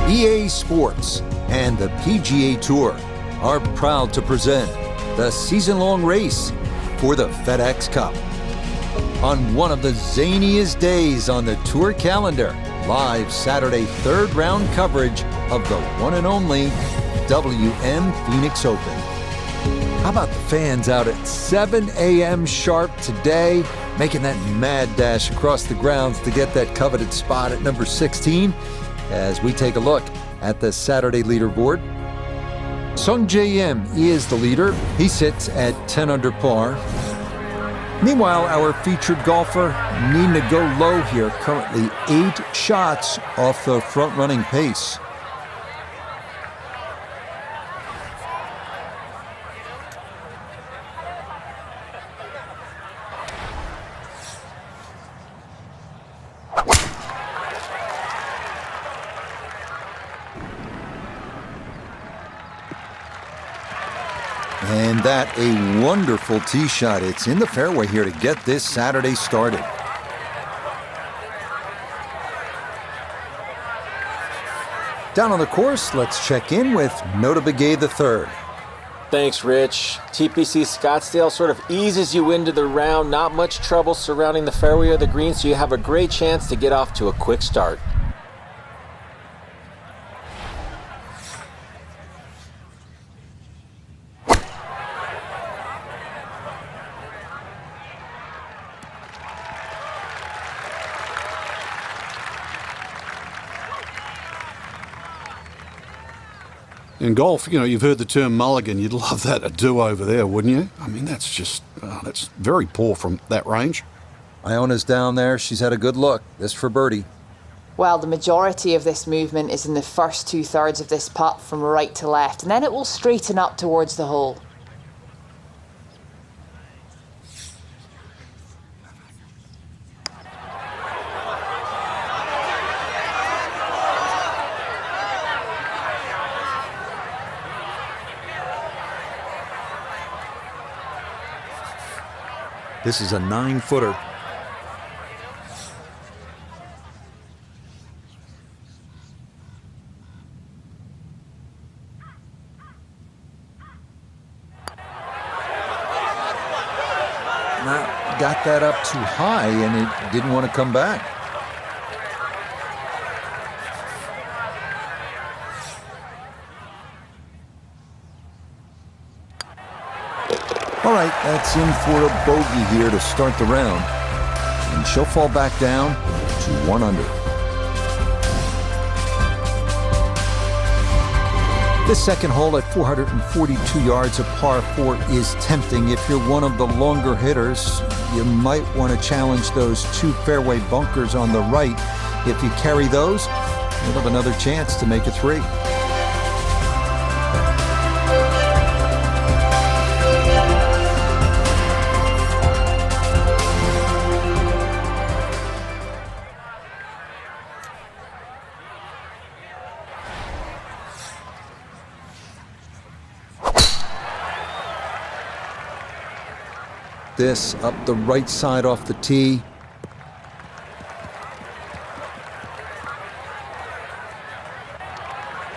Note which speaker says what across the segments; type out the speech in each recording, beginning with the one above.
Speaker 1: EASports and the PGA Tour are proud to present the season-long race for the FedEx Cup. On one of the zaniest days on the tour calendar, live Saturday third round coverage of the one and only WM Phoenix Open. How about the fans out at 7 a.m. sharp today, making that mad dash across the grounds to get that coveted spot at number 16? As we take a look at the Saturday leaderboard, Sung J M is the leader. He sits at 10 under par. Meanwhile, our featured golfer needing to go low here, currently 8 shots off the front-running pace. And that a wonderful tee shot. It's in the fairway here to get this Saturday started. Down on the course, let's check in with Nota Begay III.
Speaker 2: Thanks, Rich. TPC Scottsdale sort of eases you into the round. Not much trouble surrounding the fairway or the green, so you have a great chance to get off to a quick start.
Speaker 3: In golf, you've heard the term mulligan. You'd love that, a do-over there, wouldn't you? I mean, that's just, that's very poor from that range.
Speaker 1: Iona's down there. She's had a good look. This for birdie.
Speaker 4: Well, the majority of this movement is in the first 2/3 of this putt from right to left, and then it will straighten up towards the hole.
Speaker 1: This is a 9-footer. Got that up too high and it didn't want to come back. All right, that's in for a bogey here to start the round. And she'll fall back down to 1 under. This second hole at 442 yards of par 4 is tempting. If you're one of the longer hitters, you might want to challenge those 2 fairway bunkers on the right. If you carry those, you'll have another chance to make it 3. This up the right side off the tee.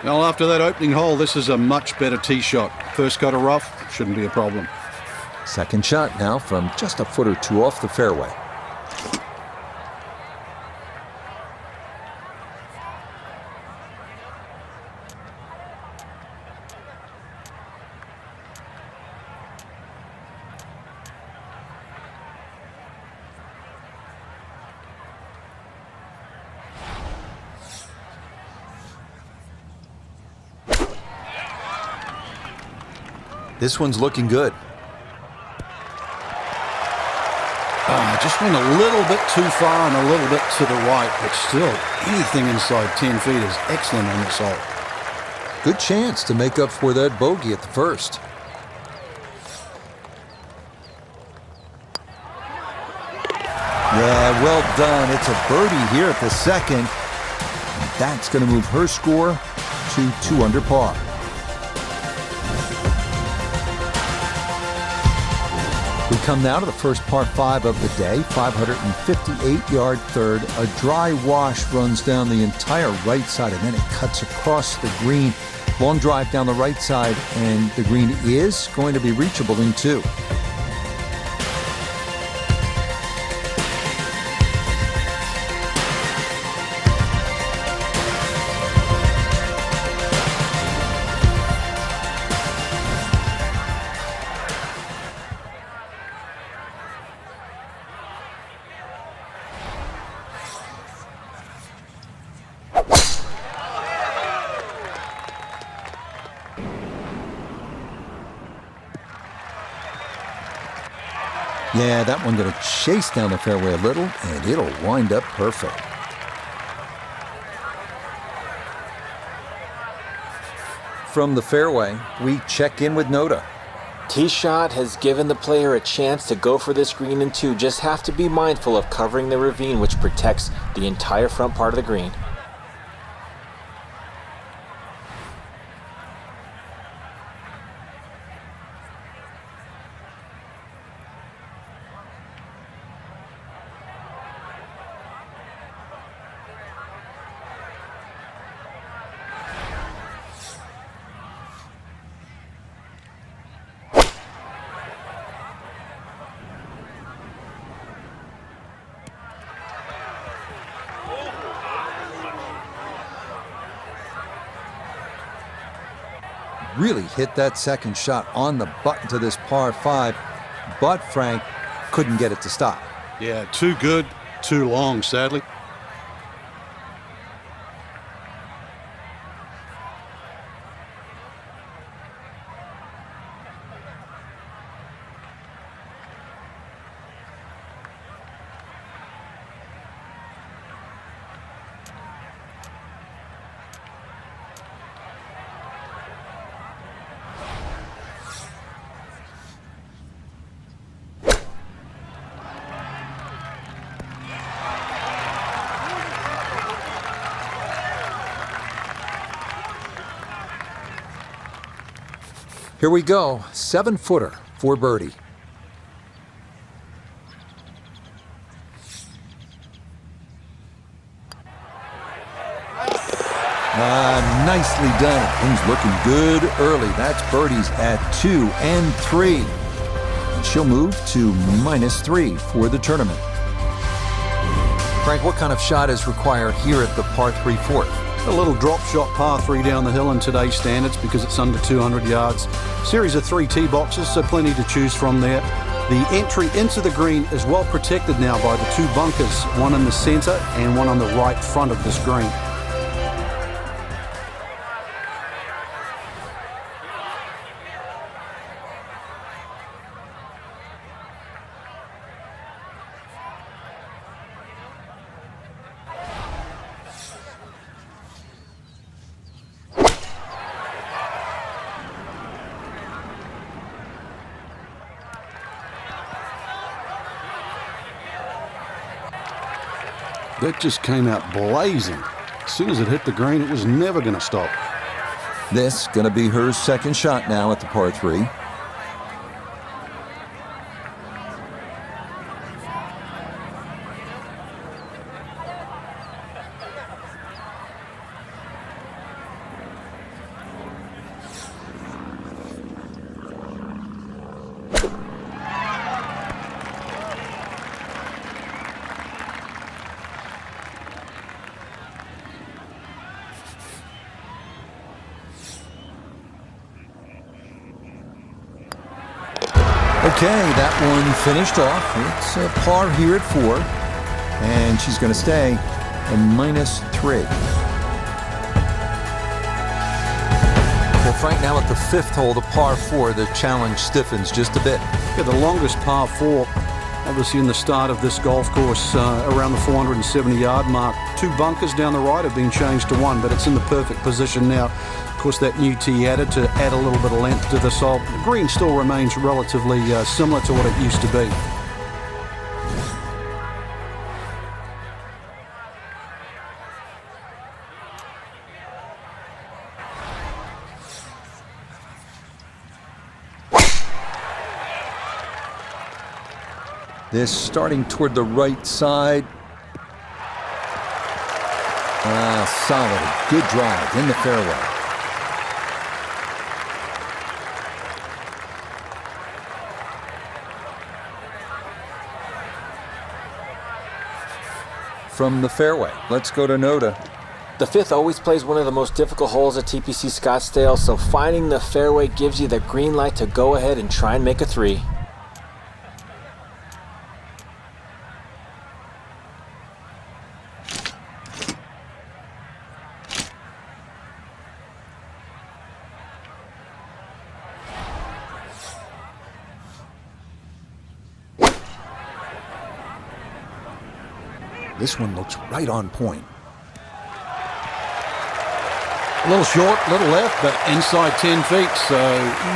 Speaker 3: Well, after that opening hole, this is a much better tee shot. First cut of rough, shouldn't be a problem.
Speaker 1: Second shot now from just a foot or 2 off the fairway. This one's looking good.
Speaker 3: Just went a little bit too far and a little bit to the right, but still, anything inside 10 feet is excellent on this hole.
Speaker 1: Good chance to make up for that bogey at the first. Yeah, well done. It's a birdie here at the second. That's going to move her score to 2 under par. We come now to the first par 5 of the day, 558-yard third. A dry wash runs down the entire right side, and then it cuts across the green. Long drive down the right side, and the green is going to be reachable in 2. Yeah, that one going to chase down the fairway a little, and it'll wind up perfect. From the fairway, we check in with Noda.
Speaker 2: Tee shot has given the player a chance to go for this green in 2. Just have to be mindful of covering the ravine, which protects the entire front part of the green.
Speaker 1: Really hit that second shot on the button to this par 5, but Frank couldn't get it to stop.
Speaker 3: Yeah, too good, too long, sadly.
Speaker 1: Here we go, 7-footer for birdie. Nicely done. Things looking good early. That's birdies at 2 and 3. And she'll move to -3 for the tournament. Frank, what kind of shot is required here at the par 3 fourth?
Speaker 3: A little drop shot par 3 down the hill in today's standards because it's under 200 yards. Series of 3 tee boxes, so plenty to choose from there. The entry into the green is well protected now by the 2 bunkers, one in the center and one on the right front of this green. That just came out blazing. As soon as it hit the green, it was never going to stop.
Speaker 1: This going to be her second shot now at the par 3. Okay, that one finished off. It's a par here at 4, and she's going to stay at -3. Well, Frank, now at the 5th hole, the par 4, the challenge stiffens just a bit.
Speaker 3: Yeah, the longest par 4, obviously in the start of this golf course, around the 470-yard mark. 2 bunkers down the right have been changed to 1, but it's in the perfect position now. Of course, that new tee added to add a little bit of length to this hole. The green still remains relatively similar to what it used to be.
Speaker 1: This starting toward the right side. Solid, good drive in the fairway. From the fairway, let's go to Noda.
Speaker 2: The 5th always plays one of the most difficult holes at TPC Scottsdale, so finding the fairway gives you the green light to go ahead and try and make a 3.
Speaker 1: This one looks right on point.
Speaker 3: A little short, a little left, but inside 10 feet, so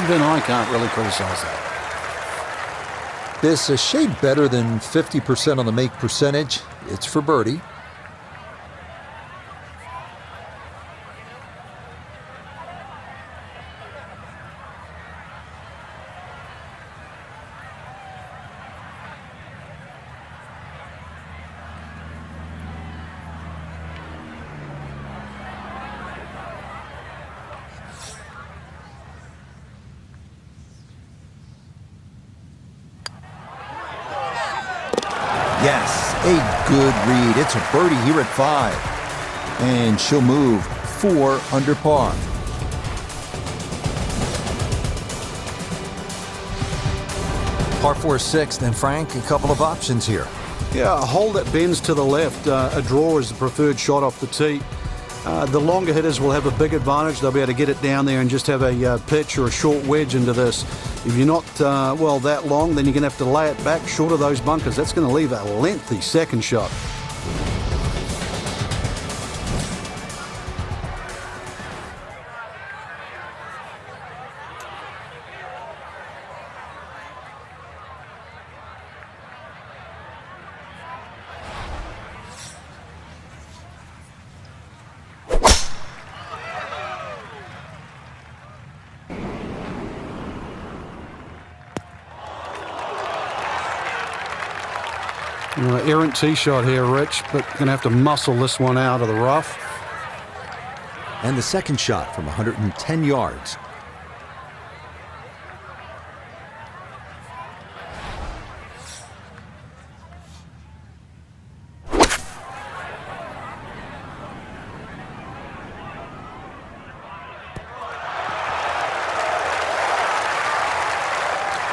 Speaker 3: even I can't really criticize that.
Speaker 1: This a shade better than 50% on the make percentage. It's for birdie. Yes, a good read. It's a birdie here at 5. And she'll move 4 under par. Par 4 6th, and Frank, a couple of options here.
Speaker 3: Yeah, a hole that bends to the left. A draw is the preferred shot off the tee. The longer hitters will have a big advantage. They'll be able to get it down there and just have a pitch or a short wedge into this. If you're not, that long, then you're going to have to lay it back short of those bunkers. That's going to leave a lengthy second shot. Errant tee shot here, Rich, but going to have to muscle this one out of the rough.
Speaker 1: And the second shot from 110 yards.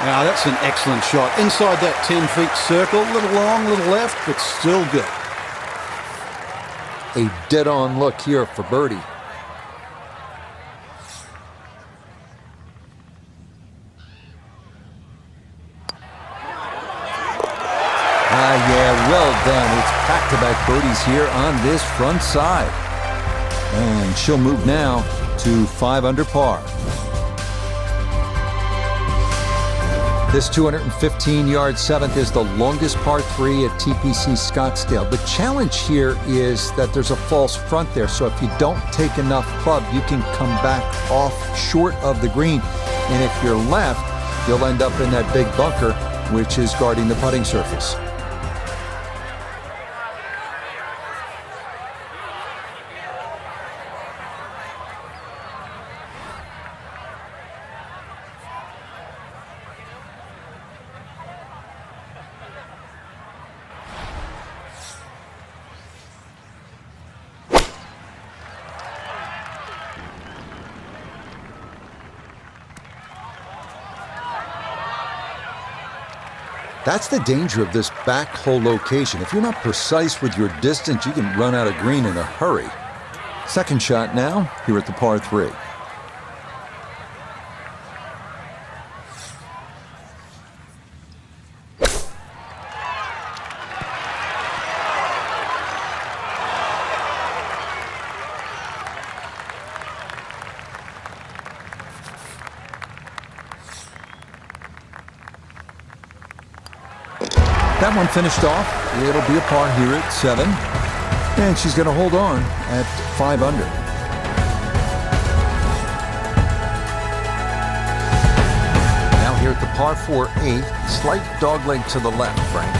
Speaker 3: Now that's an excellent shot. Inside that 10 feet circle, a little long, a little left, but still good.
Speaker 1: A dead-on look here for birdie. Yeah, well done. It's back-to-back birdies here on this front side. And she'll move now to 5 under par. This 215-yard 7th is the longest par 3 at TPC Scottsdale. The challenge here is that there's a false front there, so if you don't take enough club, you can come back off short of the green. And if you're left, you'll end up in that big bunker, which is guarding the putting surface. That's the danger of this back hole location. If you're not precise with your distance, you can run out of green in a hurry. Second shot now, here at the par 3. That one finished off. It'll be a par here at 7. And she's going to hold on at 5 under. Now here at the par 4 8th. Slight dogleg to the left, Frank.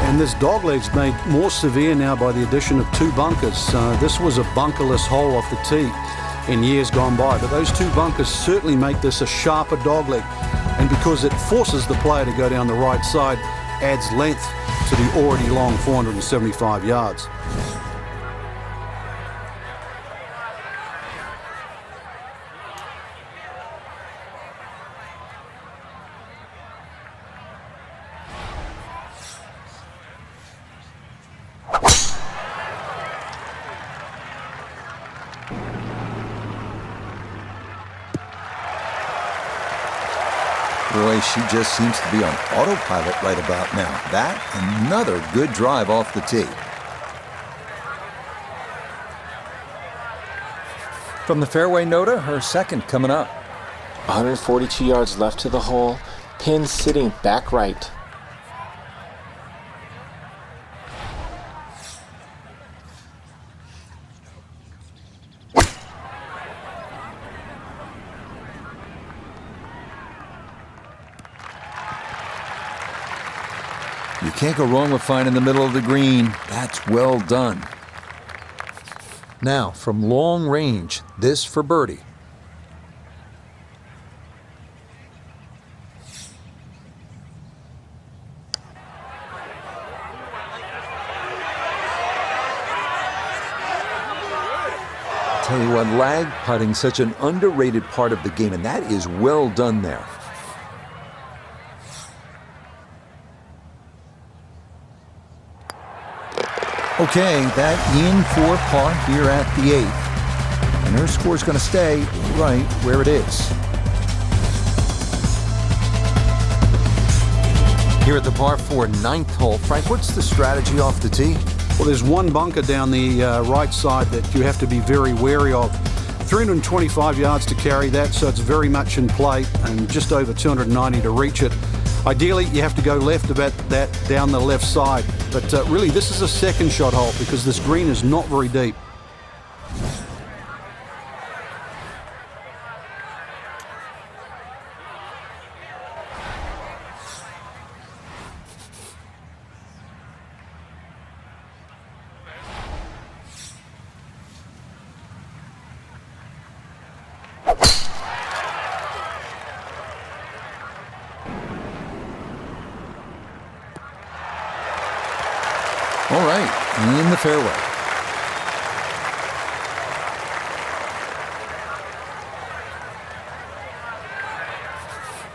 Speaker 3: And this dogleg's made more severe now by the addition of 2 bunkers. This was a bunkerless hole off the tee in years gone by, but those 2 bunkers certainly make this a sharper dogleg. And because it forces the player to go down the right side, adds length to the already long 475 yards.
Speaker 1: Boy, she just seems to be on autopilot right about now. That, another good drive off the tee. From the fairway, Nota, her second coming up.
Speaker 2: 142 yards left to the hole. Pin sitting back right.
Speaker 1: You can't go wrong with finding the middle of the green. That's well done. Now, from long range, this for birdie. Tell you what, lag putting such an underrated part of the game, and that is well done there. Okay, that in for par here at the 8th. And her score's going to stay right where it is. Here at the par 4 9th hole, Frank, what's the strategy off the tee?
Speaker 3: Well, there's 1 bunker down the right side that you have to be very wary of. 325 yards to carry that, so it's very much in play, and just over 290 to reach it. Ideally, you have to go left about that down the left side. But really, this is a second shot hole because this green is not very deep.
Speaker 1: All right, in the fairway.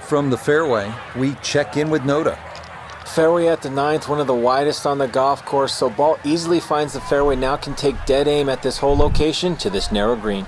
Speaker 1: From the fairway, we check in with Nota.
Speaker 2: Fairway at the 9th, one of the widest on the golf course, so ball easily finds the fairway, now can take dead aim at this whole location to this narrow green.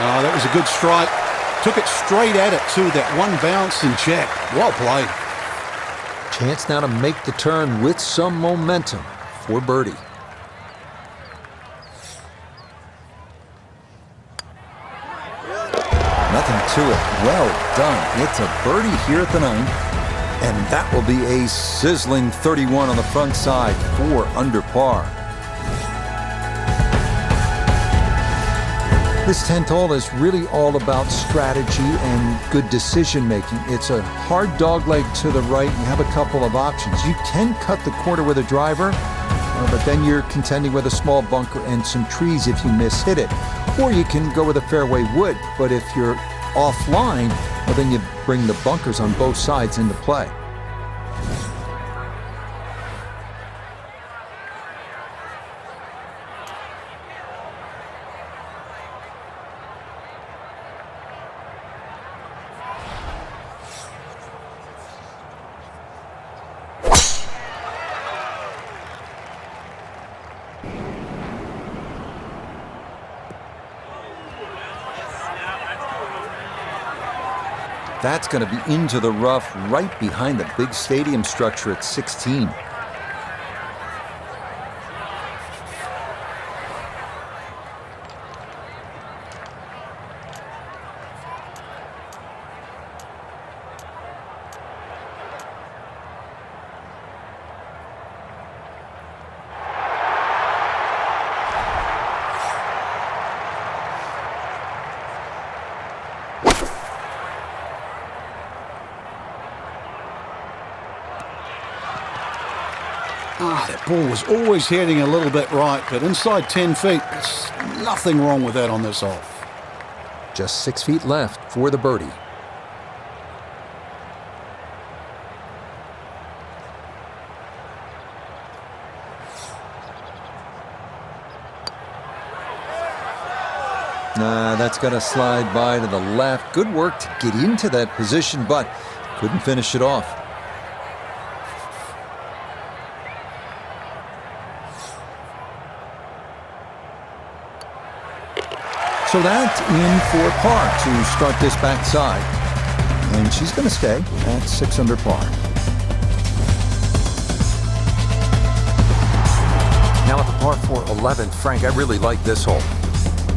Speaker 3: Oh, that was a good strike. Took it straight at it, too. That one bounce and check. Well played.
Speaker 1: Chance now to make the turn with some momentum for birdie. Nothing to it. Well done. It's a birdie here at the 9th. And that will be a sizzling 31 on the front side, 4 under par. This 10th hole is really all about strategy and good decision making. It's a hard dogleg to the right. You have a couple of options. You can cut the corner with a driver, but then you're contending with a small bunker and some trees if you miss-hit it. Or you can go with a fairway wood, but if you're offline, well, then you bring the bunkers on both sides into play. That's going to be into the rough right behind the big stadium structure at 16.
Speaker 3: That ball was always heading a little bit right, but inside 10 feet, there's nothing wrong with that on this hole.
Speaker 1: Just 6 feet left for the birdie. That's going to slide by to the left. Good work to get into that position, but couldn't finish it off. So that's in for par to start this backside. And she's going to stay at 6 under par. Now at the par 4 11th, Frank, I really like this hole.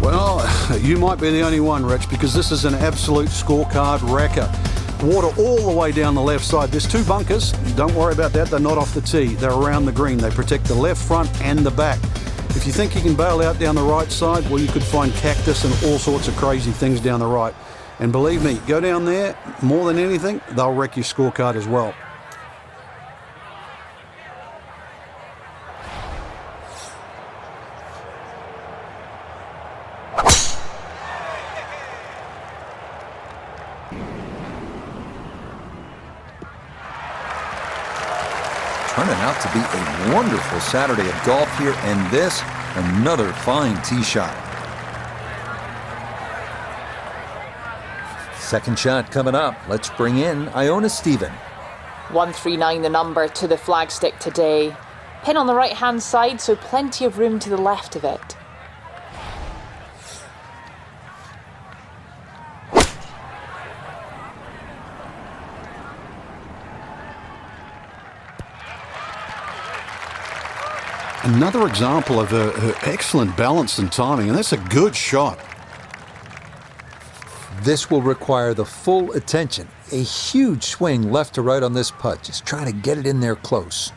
Speaker 3: Well, you might be the only one, Rich, because this is an absolute scorecard wrecker. Water all the way down the left side. There's 2 bunkers. Don't worry about that. They're not off the tee. They're around the green. They protect the left front and the back. If you think you can bail out down the right side, well, you could find cactus and all sorts of crazy things down the right. And believe me, go down there, more than anything, they'll wreck your scorecard as well.
Speaker 1: Turning out to be a wonderful Saturday of golf here, and this, another fine tee shot. Second shot coming up. Let's bring in Iona Stephen.
Speaker 4: 139 the number to the flagstick today. Pin on the right-hand side, so plenty of room to the left of it.
Speaker 3: Another example of her excellent balance and timing, and that's a good shot.
Speaker 1: This will require the full attention. A huge swing left to right on this putt. Just trying to get it in there close.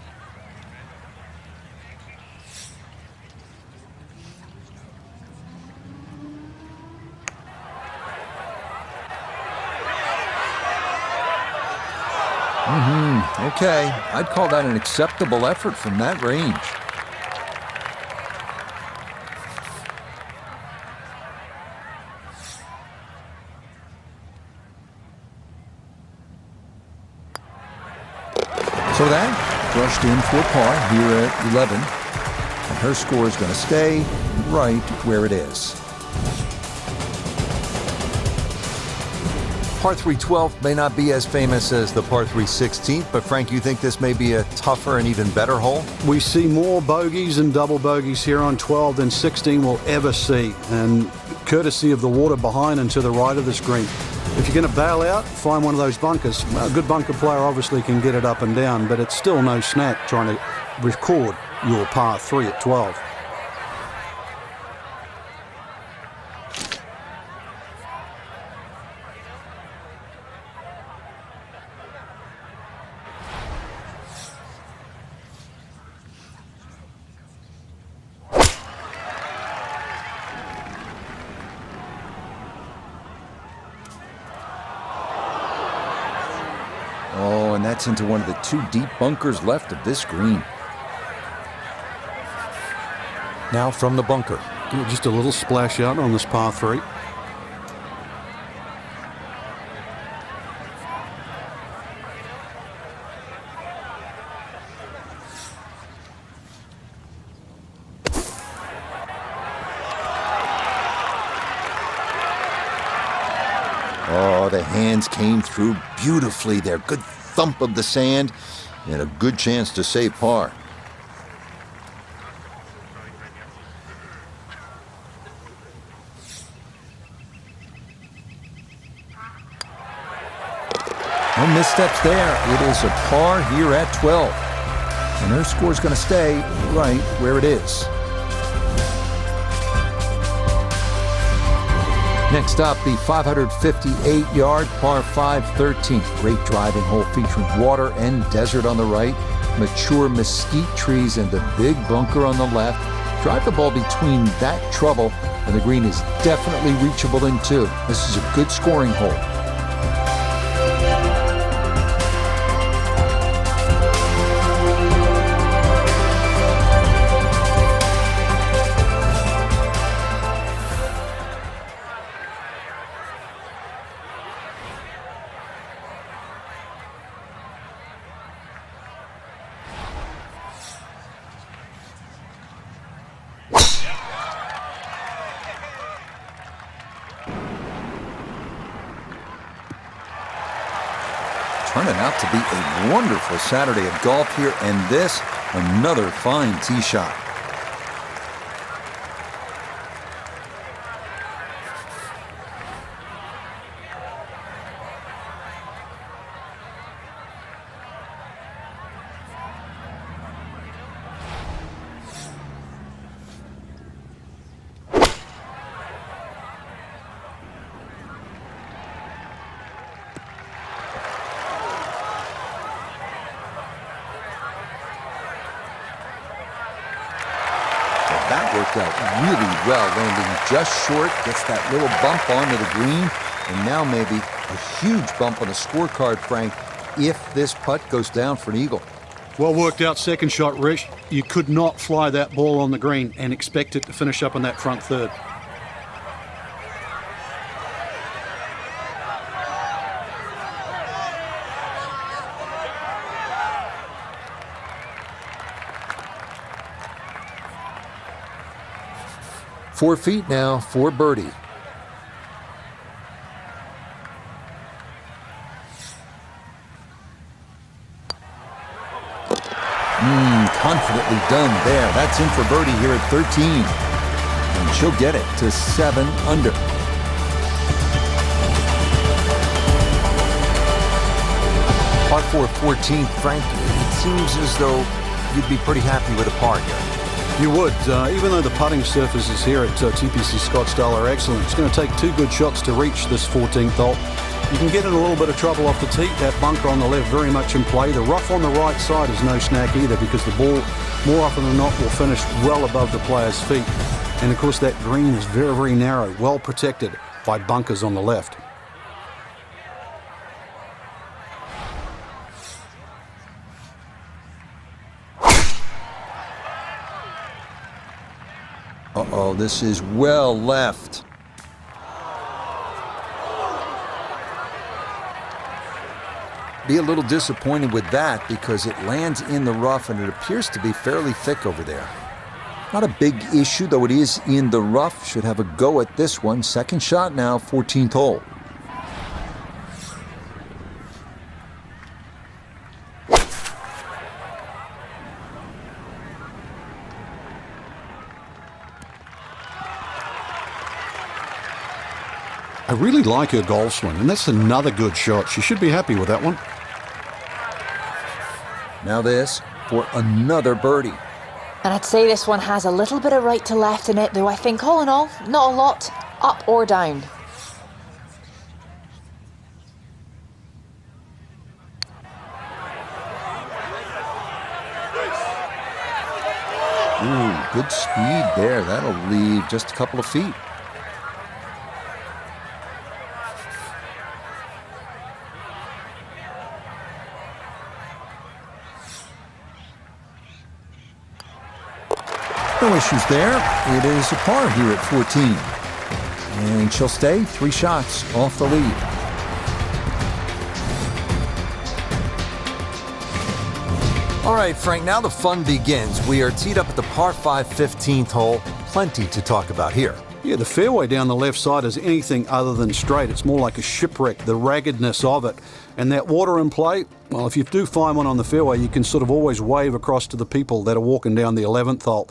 Speaker 1: Okay, I'd call that an acceptable effort from that range. So that brushed in for par here at 11. And her score is going to stay right where it is. Par 3 12th may not be as famous as the par 3 16th, but Frank, you think this may be a tougher and even better hole?
Speaker 3: We see more bogeys and double bogeys here on 12 than 16 will ever see, and courtesy of the water behind and to the right of this green. If you're going to bail out, find one of those bunkers. A good bunker player obviously can get it up and down, but it's still no snack trying to record your par 3 at 12.
Speaker 1: Oh, and that's into one of the 2 deep bunkers left of this green. Now from the bunker.
Speaker 3: Just a little splash out on this par 3.
Speaker 1: Oh, the hands came through beautifully there. Good thump of the sand and a good chance to save par. No missteps there. It is a par here at 12. And her score's going to stay right where it is. Next up, the 558-yard par 5 13th. Great driving hole featuring water and desert on the right, mature mesquite trees and the big bunker on the left. Drive the ball between that trouble, and the green is definitely reachable in two. This is a good scoring hole. Turning out to be a wonderful Saturday of golf here, and this, another fine tee shot. That worked out really well, landing just short, gets that little bump onto the green, and now maybe a huge bump on the scorecard, Frank, if this putt goes down for an eagle.
Speaker 3: Well worked out second shot, Rich. You could not fly that ball on the green and expect it to finish up in that front third.
Speaker 1: Four feet now for birdie. Confidently done there. That's in for birdie here at 13. And she'll get it to 7 under. Par 4 14th, Frank. It seems as though you'd be pretty happy with a par here.
Speaker 3: You would, even though the putting surfaces here at TPC Scottsdale are excellent. It's going to take two good shots to reach this 14th hole. You can get in a little bit of trouble off the tee. That bunker on the left very much in play. The rough on the right side is no snack either, because the ball, more often than not, will finish well above the player's feet. And of course that green is very, very narrow, well protected by bunkers on the left.
Speaker 1: Uh-oh, this is well left. Be a little disappointed with that because it lands in the rough and it appears to be fairly thick over there. Not a big issue, though it is in the rough. Should have a go at this one. Second shot now, 14th hole.
Speaker 3: I really like her golf swing, and that's another good shot. She should be happy with that one.
Speaker 1: Now this for another birdie.
Speaker 4: And I'd say this one has a little bit of right to left in it, though I think all in all, not a lot, up or down.
Speaker 1: Ooh, good speed there. That'll leave just a couple of feet. No issues there. It is a par here at 14. And she'll stay 3 shots off the lead. All right, Frank, now the fun begins. We are teed up at the par 5 15th hole. Plenty to talk about here.
Speaker 3: Yeah, the fairway down the left side is anything other than straight. It's more like a shipwreck, the raggedness of it. And that water in play, well, if you do find one on the fairway, you can sort of always wave across to the people that are walking down the 11th hole.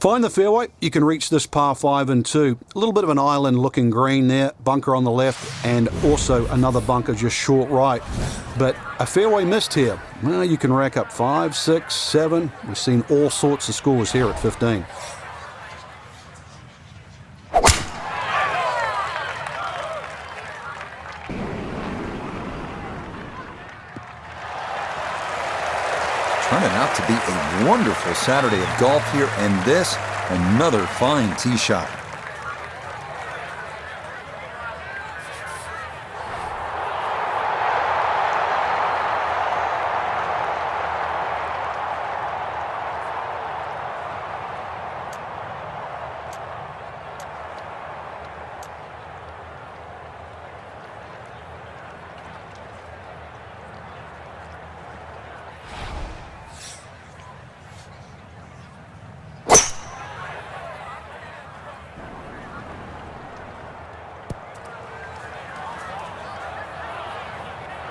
Speaker 3: Find the fairway, you can reach this par 5 and 2. A little bit of an island looking green there, bunker on the left and also another bunker just short right. But a fairway missed here. Well, you can rack up 5, 6, 7. We've seen all sorts of scores here at 15.
Speaker 1: Turning out to be a wonderful Saturday of golf here, and this, another fine tee shot.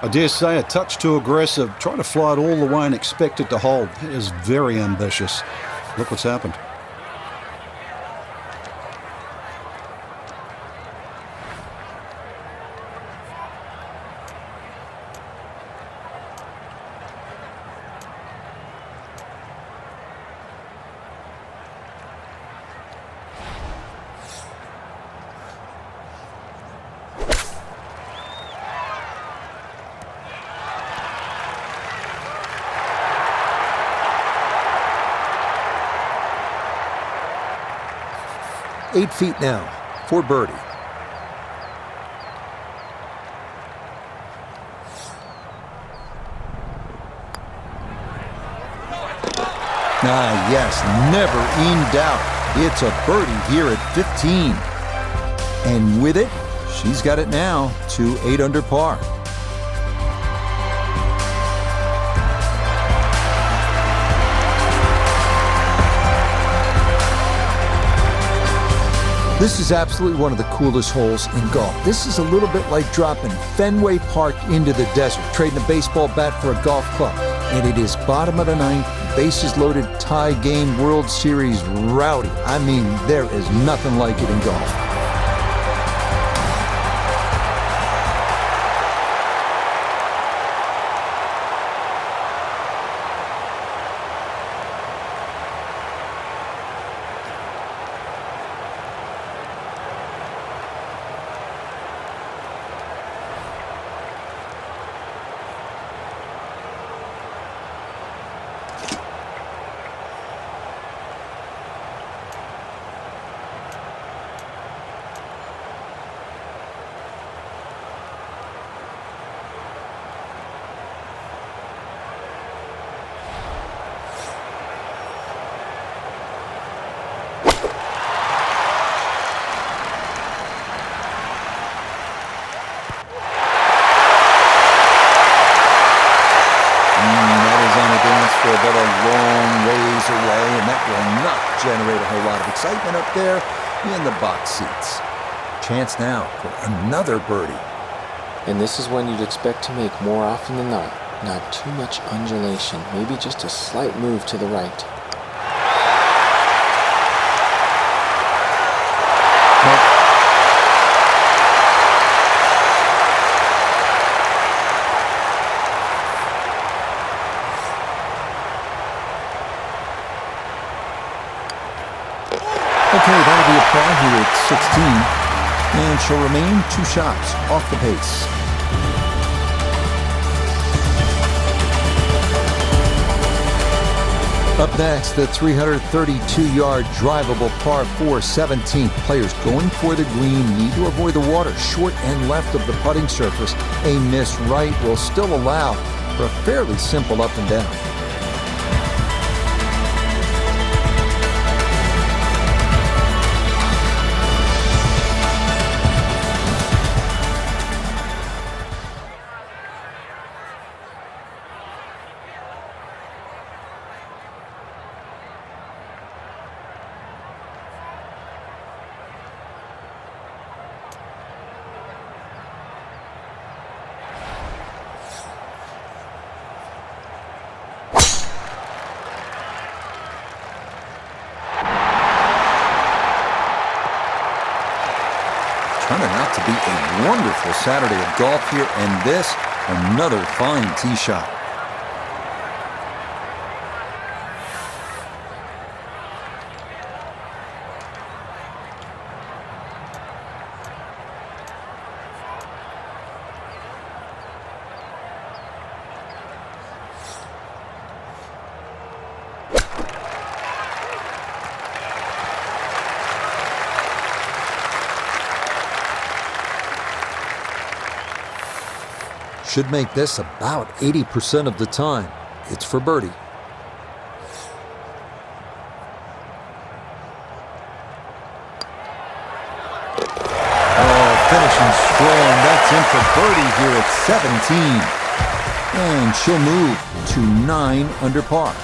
Speaker 3: I dare say a touch too aggressive, trying to fly it all the way and expect it to hold. That is very ambitious. Look what's happened.
Speaker 1: Eight feet now for birdie. Yes, never in doubt. It's a birdie here at 15. And with it, she's got it now to 8 under par. This is absolutely one of the coolest holes in golf. This is a little bit like dropping Fenway Park into the desert, trading a baseball bat for a golf club. And it is bottom of the ninth, bases loaded, tie game, World Series rowdy. I mean, there is nothing like it in golf. But a long ways away, and that will not generate a whole lot of excitement up there in the box seats. Chance now for another birdie.
Speaker 2: And this is one you'd expect to make more often than not. Not too much undulation, maybe just a slight move to the right.
Speaker 1: Okay, that'll be a par here at 16, and she'll remain 2 shots off the pace. Up next, the 332-yard drivable par 4 17th. Players going for the green need to avoid the water short and left of the putting surface. A miss right will still allow for a fairly simple up and down. out to be a wonderful Saturday of golf here, and this, another fine tee shot. Should make this about 80% of the time. It's for birdie. Oh, finishing strong. That's in for birdie here at 17. And she'll move to 9 under par.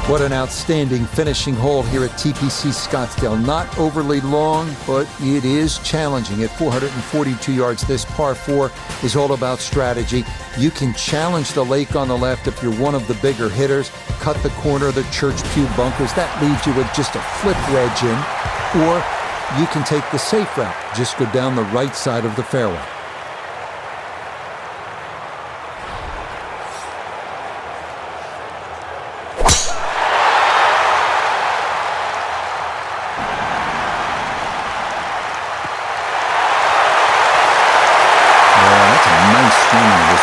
Speaker 1: What an outstanding finishing hole here at TPC Scottsdale. Not overly long, but it is challenging. At 442 yards, this par 4 is all about strategy. You can challenge the lake on the left if you're one of the bigger hitters, cut the corner of the church pew bunkers. That leaves you with just a flip wedge in. Or you can take the safe route. Just go down the right side of the fairway.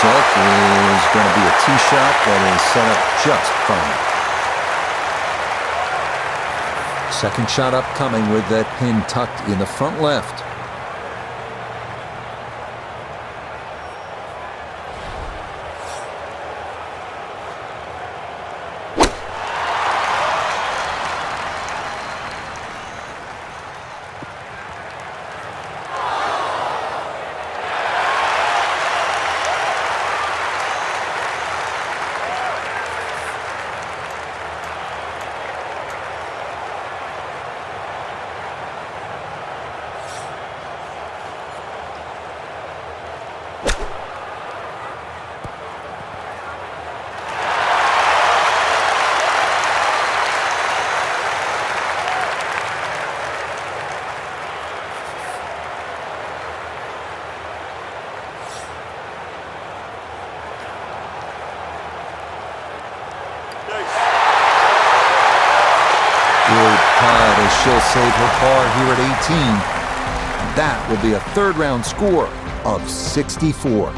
Speaker 5: Result is going to be a tee shot that is set up just fine.
Speaker 1: Second shot upcoming with that pin tucked in the front left. Good putt as she'll save her par here at 18. That will be a third round score of 64.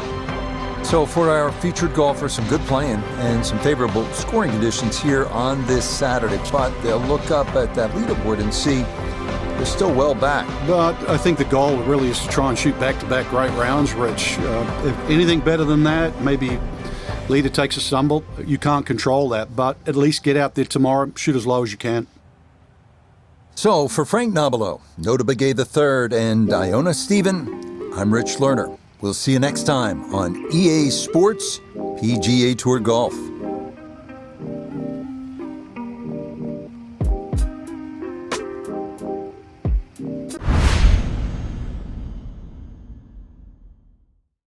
Speaker 1: So for our featured golfers, some good playing and some favorable scoring conditions here on this Saturday. But they'll look up at that leaderboard and see they're still well back.
Speaker 3: But I think the goal really is to try and shoot back-to-back great rounds, Rich. If anything better than that, maybe leader takes a stumble. You can't control that, but at least get out there tomorrow, shoot as low as you can.
Speaker 1: So for Frank Nobilo, Nota Begay III, and Iona Stephen, I'm Rich Lerner. We'll see you next time on EA Sports PGA Tour Golf.